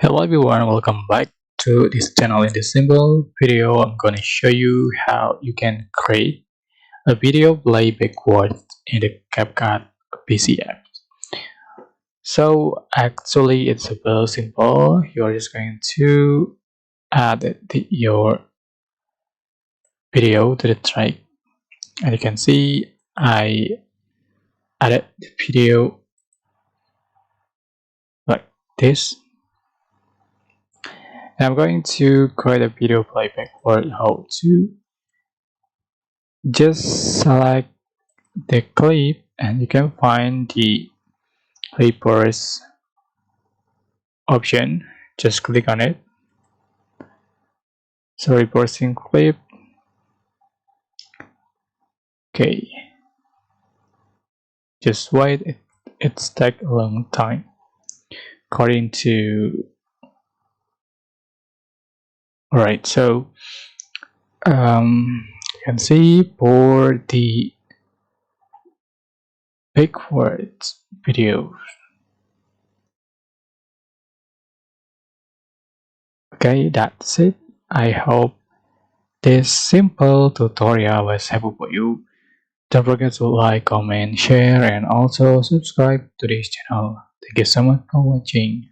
Hello everyone, welcome back to this channel. In this simple video, I'm going to show you how you can create a video play backwards in the CapCut PC app. So actually it's very simple. You're just going to add your video to the track, and you can see I added the video like this. I'm going to create a video play backward. How to just select the clip and you can find the clippers option. Just click on it. So reversing clip. Okay, just wait. It's take a long time according to. Alright, so you can see for the backwards video. Okay, that's it. I hope this simple tutorial was helpful for you. Don't forget to like, comment, share, and also subscribe to this channel. Thank you so much for watching.